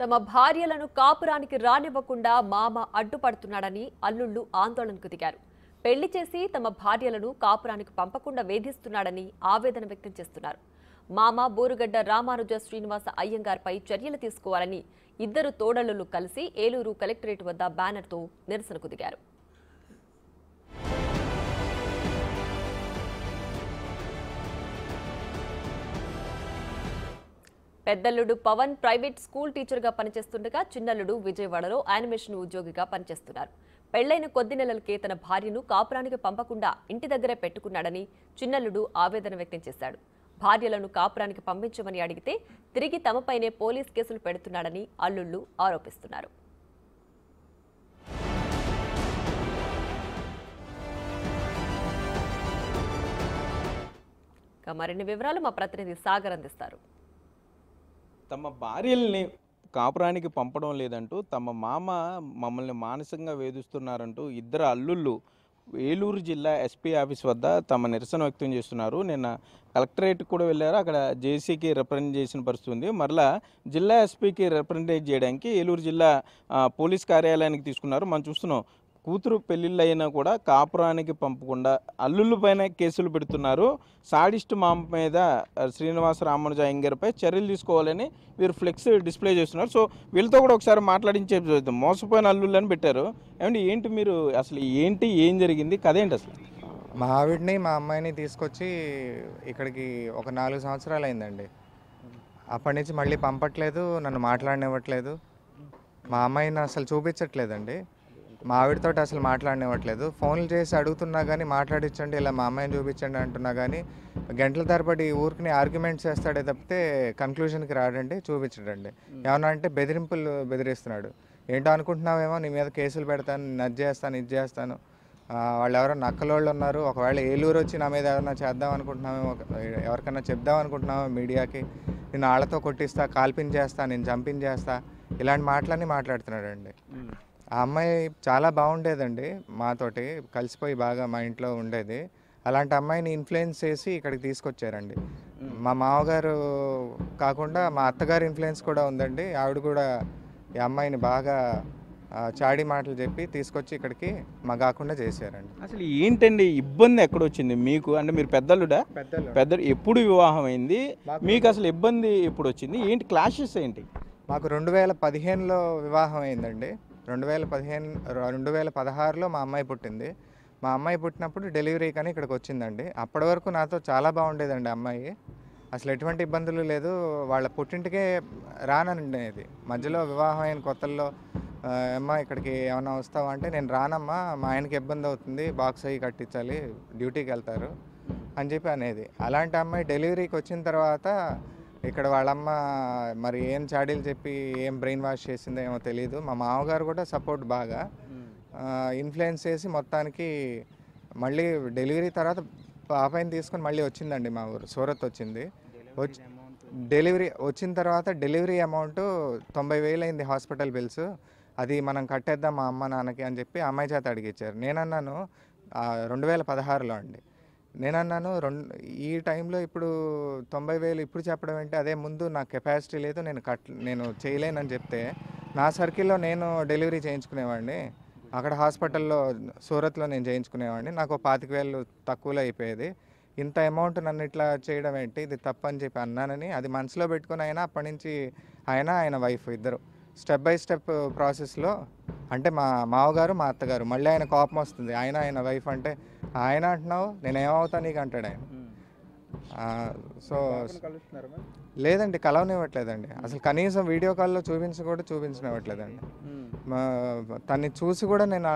తమ భార్యలను కాపురానికి రానివ్వకుండా మామ అడ్డుపడుతున్నాడని అల్లుళ్లు ఆందోళనకు దిగారు. పెళ్లి చేసి తమ భార్యలను కాపురానికి పంపకుండా వేధిస్తున్నాడని ఆవేదన వ్యక్తం చేస్తున్నారు. మామ బోరుగడ్డ రామానుజ శ్రీనివాస అయ్యంగార్పై చర్యలు తీసుకోవాలని ఇద్దరు తోడళ్లు కలిసి ఏలూరు కలెక్టరేట్ వద్ద బ్యానర్తో నిరసనకు దిగారు. పెద్దల్లుడు పవన్ ప్రైవేట్ స్కూల్ టీచర్గా పనిచేస్తుండగా చిన్నల్లుడు విజయవాడలో యానిమేషన్ ఉద్యోగిగా పనిచేస్తున్నారు. పెళ్లైన కొద్ది నెలలకే తన భార్యను కాపురానికి పంపకుండా ఇంటి దగ్గరే పెట్టుకున్నాడని చిన్నల్లుడు ఆవేదన వ్యక్తం చేశాడు. భార్యలను కాపురానికి పంపించమని అడిగితే తిరిగి తమపైనే పోలీస్ కేసులు పెడుతున్నాడని అల్లుళ్లు ఆరోపిస్తున్నారు. మరిన్ని వివరాలు మా ప్రతినిధి సాగర్ అందిస్తారు. తమ భార్యల్ని కాపురానికి పంపడం లేదంటూ తమ మామ మమ్మల్ని మానసికంగా వేధిస్తున్నారంటూ ఇద్దరు అల్లుళ్ళు ఏలూరు జిల్లా ఎస్పీ ఆఫీస్ వద్ద తమ నిరసన వ్యక్తం చేస్తున్నారు. నిన్న కలెక్టరేట్ కూడా వెళ్ళారు. అక్కడ జేసీకి రిప్రజెంట్ చేసిన పరిస్థితి ఉంది. మరలా జిల్లా ఎస్పీకి రిప్రజెంట్ చేయడానికి ఏలూరు జిల్లా పోలీస్ కార్యాలయానికి తీసుకున్నారు. మనం చూస్తున్నాం, కూతురు పెళ్లిళ్ళు అయినా కూడా కాపురానికి పంపకుండా అల్లుళ్ళ పైన కేసులు పెడుతున్నారు. సాడిస్ట్ మామ మీద శ్రీనివాస రామానుజ అయ్యంగార్పై చర్యలు తీసుకోవాలని వీరు ఫ్లెక్స్ డిస్ప్లే చేస్తున్నారు. సో వీళ్ళతో కూడా ఒకసారి మాట్లాడించే మోసపోయిన అల్లుళ్ళు అని పెట్టారు. ఏమంటే ఏంటి మీరు అసలు ఏం జరిగింది, కథ ఏంటి అసలు? మా ఆవిడని మా అమ్మాయిని తీసుకొచ్చి ఇక్కడికి ఒక 4 సంవత్సరాలు అయిందండి. అప్పటి నుంచి మళ్ళీ పంపట్లేదు, నన్ను మాట్లాడనివ్వట్లేదు. మా అమ్మాయిని అసలు చూపించట్లేదండి. మా ఆవిడతో అసలు మాట్లాడనివ్వట్లేదు. ఫోన్లు చేసి అడుగుతున్నా కానీ మాట్లాడించండి, ఇలా మా అమ్మాయిని చూపించండి అంటున్నా కానీ గంటల తరబడి ఊరికి ఆర్గ్యుమెంట్స్ చేస్తాడే తప్పితే కన్క్లూజన్కి రాడండి, చూపించడండి. ఏమన్నా అంటే బెదిరింపులు బెదిరిస్తున్నాడు. ఏంటో అనుకుంటున్నావేమో, నీ మీద కేసులు పెడతాను, నది చేస్తాను, ఇది చేస్తాను, వాళ్ళు ఎవరో నక్కలోళ్ళు ఉన్నారు, ఒకవేళ ఏలూరు వచ్చి నా మీద ఏమన్నా చేద్దాం అనుకుంటున్నామేమో, ఎవరికన్నా చెప్దాం అనుకుంటున్నామో మీడియాకి, నేను వాళ్ళతో కొట్టిస్తా, కాల్పించేస్తా, నేను చంపించేస్తా, ఇలాంటి మాటలన్నీ మాట్లాడుతున్నాడండి. ఆ అమ్మాయి చాలా బాగుండేదండి, మాతోటి కలిసిపోయి బాగా మా ఇంట్లో ఉండేది. అలాంటి అమ్మాయిని ఇన్ఫ్లుయెన్స్ చేసి ఇక్కడికి తీసుకొచ్చారండి. మా మామగారు కాకుండా మా అత్తగారి ఇన్ఫ్లుయెన్స్ కూడా ఉందండి. ఆవిడ కూడా ఈ అమ్మాయిని బాగా చాడీ మాటలు చెప్పి తీసుకొచ్చి ఇక్కడికి కాకుండా చేశారండి. అసలు ఏంటండి ఇబ్బంది ఎక్కడొచ్చింది మీకు? అంటే మీరు పెద్దలు ఎప్పుడు వివాహం అయింది, మీకు అసలు ఇబ్బంది ఎప్పుడు వచ్చింది, ఏంటి క్లాషెస్ ఏంటి? మాకు 2015లో వివాహం అయిందండి. 2016లో మా అమ్మాయి పుట్టింది. మా అమ్మాయి పుట్టినప్పుడు డెలివరీ కానీ ఇక్కడికి వచ్చిందండి. అప్పటి వరకు నాతో చాలా బాగుండేదండి అమ్మాయి, అసలు ఎటువంటి ఇబ్బందులు లేదు. వాళ్ళ పుట్టింటికే రాననేది. మధ్యలో వివాహం అయిన కొత్తల్లో అమ్మ ఇక్కడికి ఏమన్నా వస్తావా అంటే, నేను రానమ్మా, మా ఆయనకి ఇబ్బంది అవుతుంది, బాక్స్ అయ్యి కట్టించాలి, డ్యూటీకి వెళ్తారు అని చెప్పి అనేది. అలాంటి అమ్మాయి డెలివరీకి వచ్చిన తర్వాత ఇక్కడ వాళ్ళమ్మ మరి ఏం చాడీలు చెప్పి ఏం బ్రెయిన్ వాష్ చేసిందో ఏమో తెలియదు. మా మామగారు కూడా సపోర్ట్ బాగా ఇన్ఫ్లుయెన్స్ చేసి మొత్తానికి మళ్ళీ డెలివరీ తర్వాత పాపని తీసుకొని మళ్ళీ వచ్చిందండి మా ఊరు సూరత్ వచ్చింది. డెలివరీ వచ్చిన తర్వాత డెలివరీ అమౌంట్ 90,000 అయింది, హాస్పిటల్ బిల్స్, అది మనం కట్టేద్దాం మా అమ్మ నాన్నకి అని చెప్పి అమ్మాయి చేత అడిగిచ్చారు. నేనన్నాను 2016లో అండి, నేనన్నాను ఈ టైంలో ఇప్పుడు 90,000 ఇప్పుడు చెప్పడం ఏంటి, అదే ముందు నాకు కెపాసిటీ లేదు, నేను చేయలేనని చెప్తే నా సర్కిల్లో నేను డెలివరీ చేయించుకునేవాడిని, అక్కడ హాస్పిటల్లో సూరత్లో నేను చేయించుకునేవాడిని, నాకు 25,000 తక్కువలో అయిపోయేది, ఇంత అమౌంట్ నన్ను ఇట్లా చేయడం ఏంటి, ఇది తప్పని చెప్పి అన్నానని అది మనసులో పెట్టుకుని అప్పటి నుంచి ఆయన వైఫ్ ఇద్దరు స్టెప్ బై స్టెప్ ప్రాసెస్లో, అంటే మా మామగారు మా అత్తగారు, మళ్ళీ ఆయన కోపం వస్తుంది, ఆయన వైఫ్ అంటే, ఆయన అంటున్నావు నేనేమవుతా నీకు అంటాడు ఆయన. సో లేదండి, కలవనివ్వట్లేదండి, అసలు కనీసం వీడియో కాల్లో చూపించనివ్వట్లేదండి. తన్ని చూసి కూడా నేను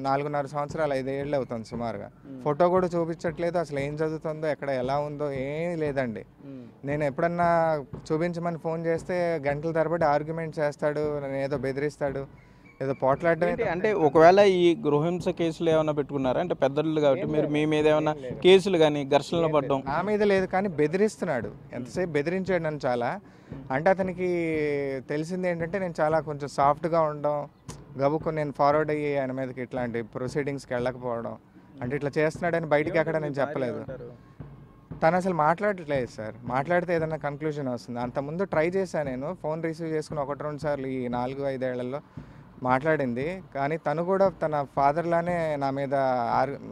4.5 సంవత్సరాలు 5 ఏళ్ళు అవుతుంది సుమారుగా. ఫోటో కూడా చూపించట్లేదు, అసలు ఏం చదువుతుందో ఎక్కడ ఎలా ఉందో ఏం లేదండి. నేను ఎప్పుడన్నా చూపించమని ఫోన్ చేస్తే గంటల తరబడి ఆర్గ్యుమెంట్ చేస్తాడు, నన్ను ఏదో బెదిరిస్తాడు, ఏదో పోట్లాడడం. అంటే ఒకవేళ ఈ గృహహింస కేసులు ఏమైనా పెట్టుకున్నారా? అంటే పెద్దలు కాబట్టి మీరు మీ మీద ఏమైనా కేసులు కానీ ఘర్షణలు పడడం? నా మీద లేదు కానీ బెదిరిస్తున్నాడు, ఎంతసేపు బెదిరించాడు నన్ను చాలా. అంటే అతనికి తెలిసింది ఏంటంటే నేను చాలా కొంచెం సాఫ్ట్గా ఉండడం, గబుక్కు నేను ఫార్వర్డ్ అయ్యి ఆయన మీదకి ఇట్లాంటి ప్రొసీడింగ్స్కి వెళ్ళకపోవడం, అంటే ఇట్లా చేస్తున్నాడని బయటికి ఎక్కడ నేను చెప్పలేదు. తను అసలు మాట్లాడట్లేదు సార్. మాట్లాడితే ఏదైనా కన్క్లూజన్ వస్తుంది. అంతకుముందు ట్రై చేశాను నేను, ఫోన్ రిసీవ్ చేసుకుని 1-2 సార్లు ఈ 4-5 ఏళ్లలో మాట్లాడింది. కానీ తను కూడా తన ఫాదర్లానే నా మీద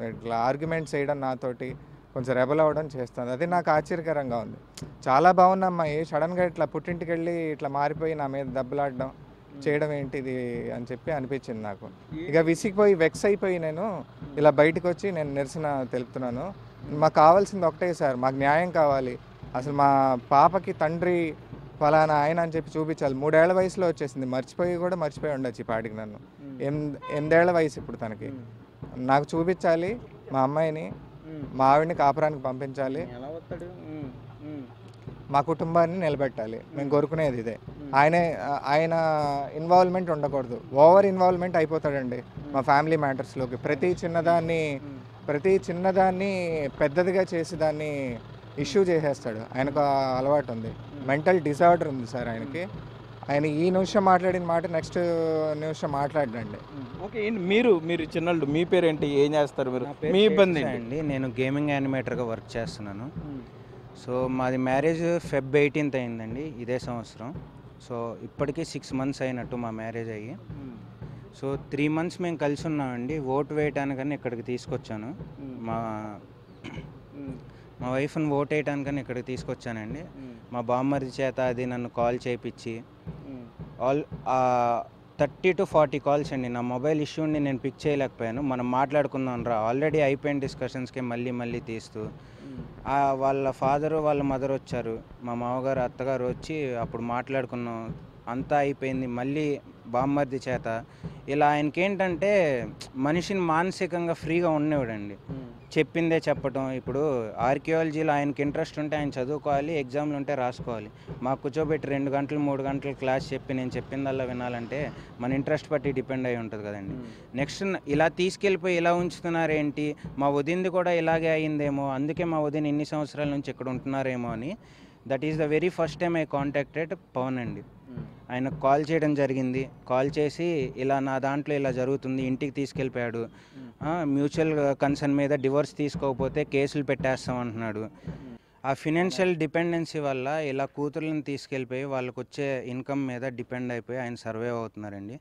ఇట్లా ఆర్గ్యుమెంట్స్ చేయడం, నాతోటి కొంచెం రెబల్ అవ్వడం చేస్తుంది. అది నాకు ఆశ్చర్యకరంగా ఉంది. చాలా బాగున్న అమ్మాయి సడన్గా ఇట్లా పుట్టింటికి వెళ్ళి ఇట్లా మారిపోయి నా మీద దెబ్బలాడడం చేయడం ఏంటిది అని చెప్పి అనిపించింది నాకు. ఇక విసిగిపోయి వెక్స్ అయిపోయి నేను ఇలా బయటకు వచ్చి నేను నిరసన తెలుపుతున్నాను. మాకు కావాల్సింది ఒకటే సార్, మాకు న్యాయం కావాలి. అసలు మా పాపకి తండ్రి ఫలానా ఆయన అని చెప్పి చూపించాలి. 3 ఏళ్ల వయసులో వచ్చేసింది, మర్చిపోయి ఉండొచ్చు ఈ పాటికి. నన్ను 8 ఏళ్ల వయసు ఇప్పుడు తనకి. నాకు చూపించాలి మా అమ్మాయిని, మా ఆవిడని కాపురానికి పంపించాలి, మా కుటుంబాన్ని నిలబెట్టాలి. మేము కోరుకునేది ఇదే. ఆయన ఇన్వాల్వ్మెంట్ ఉండకూడదు. ఓవర్ ఇన్వాల్వ్మెంట్ అయిపోతాడండి మా ఫ్యామిలీ మ్యాటర్స్లోకి. ప్రతి చిన్నదాన్ని పెద్దదిగా చేసి దాన్ని ఇష్యూ చేసేస్తాడు. ఆయనకు అలవాటు ఉంది, మెంటల్ డిజార్డర్ ఉంది సార్ ఆయనకి. ఆయన ఈ నిమిషం మాట్లాడిన మాట నెక్స్ట్ నిమిషం మాట్లాడండి. ఓకే, మీరు చిన్నోళ్ళు, మీ పేరేంటి, ఏం చేస్తారు మీరు, మీ ఇబ్బంది అండి? నేను గేమింగ్ యానిమేటర్గా వర్క్ చేస్తున్నాను. సో మాది మ్యారేజ్ Feb 18th అయిందండి ఇదే సంవత్సరం. సో ఇప్పటికీ 6 months అయినట్టు మా మ్యారేజ్ అయ్యి. సో 3 months మేము కలిసి ఉన్నామండి. ఓటు వేయటానికని ఇక్కడికి తీసుకొచ్చాను. మా వైఫ్ని ఓటు వేయటానికని ఇక్కడికి తీసుకొచ్చానండి. మా బామ్మర్ది చేత అది నన్ను కాల్ చేయించి 30 to 40 కాల్స్ అండి. నా మొబైల్ ఇష్యూని నేను పిక్ చేయలేకపోయాను. మనం మాట్లాడుకుందాం రా, ఆల్రెడీ అయిపోయిన డిస్కషన్స్కి మళ్ళీ తీస్తూ వాళ్ళ ఫాదరు వాళ్ళ మదర్ వచ్చారు, మా మామగారు అత్తగారు వచ్చి అప్పుడు మాట్లాడుకున్నాం, అంతా అయిపోయింది. మళ్ళీ బామ్మర్ది చేత ఇలా ఆయనకి ఏంటంటే మనిషిని మానసికంగా ఫ్రీగా ఉండేవాడండి. చెప్పిందే చెప్పటం. ఇప్పుడు ఆర్కియాలజీలో ఆయనకి ఇంట్రెస్ట్ ఉంటే ఆయన చదువుకోవాలి, ఎగ్జామ్లు ఉంటే రాసుకోవాలి. మాకు కూర్చోబెట్టి 2 గంటలు 3 గంటలు క్లాస్ చెప్పి నేను చెప్పిందల్లా వినాలంటే మన ఇంట్రెస్ట్ బట్టి డిపెండ్ అయి ఉంటుంది కదండి. నెక్స్ట్ ఇలా తీసుకెళ్ళిపోయి ఇలా ఉంచుతున్నారేంటి, మా వదినది కూడా ఇలాగే అయిందేమో, అందుకే మా వదిన ఇన్ని సంవత్సరాల నుంచి ఇక్కడ ఉంటున్నారేమో అని. That is the very first time I contacted Pavan అండి. ఆయనకు కాల్ చేయడం జరిగింది. కాల్ చేసి ఇలా నా దాంట్లో ఇలా జరుగుతుంది, ఇంటికి తీసుకెళ్ళిపోయాడు, మ్యూచువల్ కన్సర్న్ మీద డివోర్స్ తీసుకోకపోతే కేసులు పెట్టేస్తాం అంటున్నాడు. ఆ ఫినాన్షియల్ డిపెండెన్సీ వల్ల ఇలా కూతుర్లను తీసుకెళ్ళిపోయి వాళ్ళకు వచ్చే ఇన్కమ్ మీద డిపెండ్ అయిపోయి ఆయన సర్వైవ్ అవుతున్నారండి.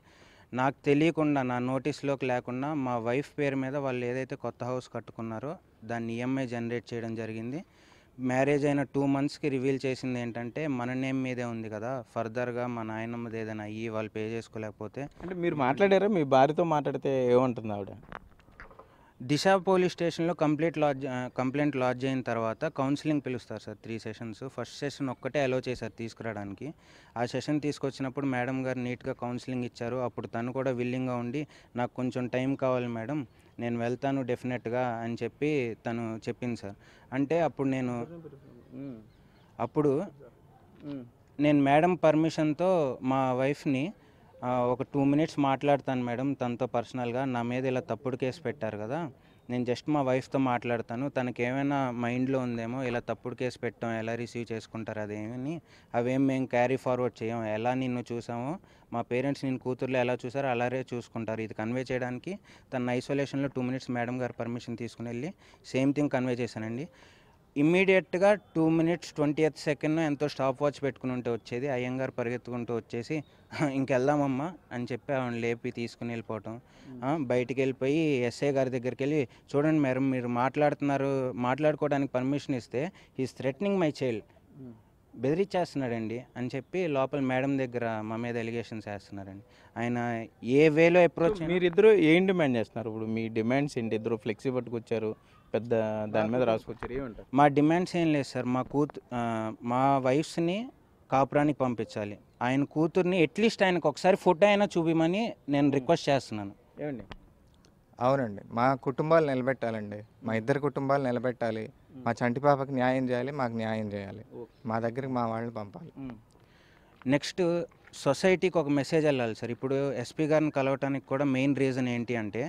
నాకు తెలియకుండా, నా నోటీస్లోకి లేకుండా మా వైఫ్ పేరు మీద వాళ్ళు ఏదైతే కొత్త హౌస్ కట్టుకున్నారో దాన్ని ఈఎంఐ జనరేట్ చేయడం జరిగింది. మ్యారేజ్ అయిన 2 monthsకి రివీల్ చేసింది ఏంటంటే మన నేమ్ మీదే ఉంది కదా, ఫర్దర్గా మా నాయనమ్మది ఏదైనా అయ్యి వాళ్ళు పే చేసుకోలేకపోతే. అంటే మీరు మాట్లాడారా, మీ భార్యతో మాట్లాడితే ఏమంటుంది ఆవిడ? దిశ పోలీస్ స్టేషన్లో కంప్లైంట్ లాడ్జ్ అయిన తర్వాత కౌన్సిలింగ్ పిలుస్తారు సార్ 3 sessions. ఫస్ట్ సెషన్ ఒక్కటే అలో చేశారు తీసుకురావడానికి. ఆ సెషన్ తీసుకొచ్చినప్పుడు మేడం గారు నీట్గా కౌన్సిలింగ్ ఇచ్చారు. అప్పుడు తను కూడా విల్లింగ్గా ఉండి నాకు కొంచెం టైం కావాలి మేడం, నేను వెళ్తాను డెఫినెట్గా అని చెప్పి తను చెప్పింది సార్. అంటే అప్పుడు నేను మేడం పర్మిషన్తో మా వైఫ్ని ఒక 2 minutes మాట్లాడతాను మేడం తనతో పర్సనల్గా, నా మీద ఇలా తప్పుడు కేసు పెట్టారు కదా, నేను జస్ట్ మా వైఫ్తో మాట్లాడతాను, తనకి ఏమైనా మైండ్లో ఉందేమో ఇలా తప్పుడు కేసు పెట్టాం ఎలా రిసీవ్ చేసుకుంటారు అదేమని, అవేం మేము క్యారీ ఫార్వర్డ్ చేయం, ఎలా నిన్ను చూసామో మా పేరెంట్స్ నేను కూతుర్లో ఎలా చూసారో అలాగే చూసుకుంటారు. ఇది కన్వే చేయడానికి తన ఐసోలేషన్లో 2 minutes మేడం గారు పర్మిషన్ తీసుకుని వెళ్ళి సేమ్ థింగ్ కన్వే చేశానండి. ఇమ్మీడియట్గా 2 minutes 20th second ఎంతో స్టాప్ వాచ్ పెట్టుకుని ఉంటే వచ్చేది. అయ్యంగారు పరిగెత్తుకుంటూ వచ్చేసి ఇంకెళ్దామమ్మా అని చెప్పి ఆవిడ లేపి తీసుకుని వెళ్ళిపోవటం. బయటికి వెళ్ళిపోయి ఎస్ఐ గారి దగ్గరికి వెళ్ళి, చూడండి మేడం మీరు మాట్లాడుకోవడానికి పర్మిషన్ ఇస్తే హీస్ థ్రెటనింగ్ మై చైల్డ్, బెదిరించేస్తున్నాడండి అని చెప్పి లోపల మేడం దగ్గర మా మీద ఎలిగేషన్స్ వేస్తున్నారండి. ఆయన ఏ వేలో అప్రోచ్. మీరిద్దరు ఏం డిమాండ్ చేస్తున్నారు ఇప్పుడు? మీ డిమాండ్స్ ఏంటి? ఇద్దరు ఫ్లెక్సీ పట్టుకొచ్చారు, పెద్ద దాని మీద రాసుకొచ్చారు, ఏమంటారు? మా డిమాండ్స్ ఏం లేదు సార్. మా వైఫ్స్ని కాపురానికి పంపించాలి, ఆయన కూతుర్ని అట్లీస్ట్ ఆయనకు ఒకసారి ఫోటో అయినా చూపిమని నేను రిక్వెస్ట్ చేస్తున్నాను. ఏమండి? అవునండి, మా కుటుంబాలు నిలబెట్టాలండి, మా ఇద్దరు కుటుంబాలు నిలబెట్టాలి. మా చంటి పాపకి న్యాయం చేయాలి, మాకు న్యాయం చేయాలి, మా దగ్గరికి మా వాళ్ళని పంపాలి. నెక్స్ట్ సొసైటీకి ఒక మెసేజ్ వెళ్ళాలి సార్. ఇప్పుడు ఎస్పీ గారిని కలవటానికి కూడా మెయిన్ రీజన్ ఏంటి అంటే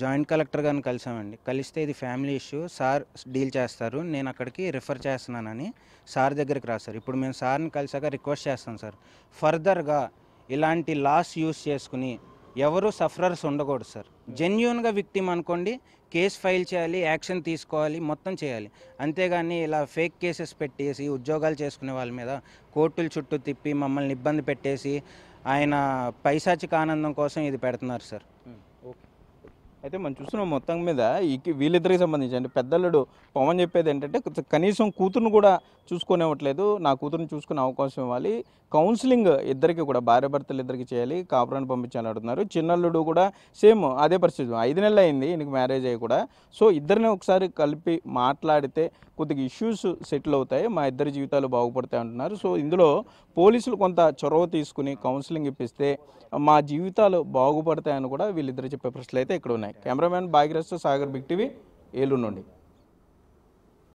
జాయింట్ కలెక్టర్ గారిని కలిసామండి. కలిస్తే ఇది ఫ్యామిలీ ఇష్యూ, సార్ డీల్ చేస్తారు, నేను అక్కడికి రిఫర్ చేస్తున్నానని సార్ దగ్గరికి రాశారు. ఇప్పుడు మేము సార్ని కలిసాక రిక్వెస్ట్ చేస్తాం సార్, ఫర్దర్గా ఇలాంటి లాస్ యూస్ చేసుకుని ఎవరు సఫరర్స్ ఉండకూడదు సార్. జెన్యున్గా విక్టిమ్ అనుకోండి, కేసు ఫైల్ చేయాలి, యాక్షన్ తీసుకోవాలి, మొత్తం చేయాలి. అంతేగాని ఇలా ఫేక్ కేసెస్ పెట్టేసి ఉద్యోగాలు చేసుకునే వాళ్ళ మీద కోర్టుల చుట్టూ తిప్పి మమ్మల్ని ఇబ్బంది పెట్టేసి ఆయన పైశాచిక ఆనందం కోసం ఇది పెడుతున్నారు సార్. అయితే మనం చూస్తున్నాం మొత్తం మీద వీళ్ళిద్దరికి సంబంధించి అంటే పెద్దల్లుడు పవన్ చెప్పేది ఏంటంటే కనీసం కూతురును కూడా చూసుకునేవట్లేదు, నా కూతురుని చూసుకునే అవకాశం ఇవ్వాలి, కౌన్సిలింగ్ ఇద్దరికి కూడా భార్యాభర్తలు ఇద్దరికి చేయాలి, కాపురాన్ని పంపించాలని అడుగుతున్నారు. చిన్నల్లుడు కూడా సేమ్ అదే పరిస్థితి, 5 నెలలు అయింది ఈయనకి మ్యారేజ్ అయ్యి కూడా. సో ఇద్దరిని ఒకసారి కలిపి మాట్లాడితే కొద్దిగా ఇష్యూస్ సెటిల్ అవుతాయి, మా ఇద్దరి జీవితాలు బాగుపడతాయి అంటున్నారు. సో ఇందులో పోలీసులు కొంత చొరవ తీసుకుని కౌన్సిలింగ్ ఇప్పిస్తే మా జీవితాలు బాగుపడతాయని కూడా వీళ్ళిద్దరు చెప్పే ప్రశ్నలు అయితే ఇక్కడ ఉన్నాయి. Cameraman Bhagyarath Sagar, big TV, Eluru నుండి.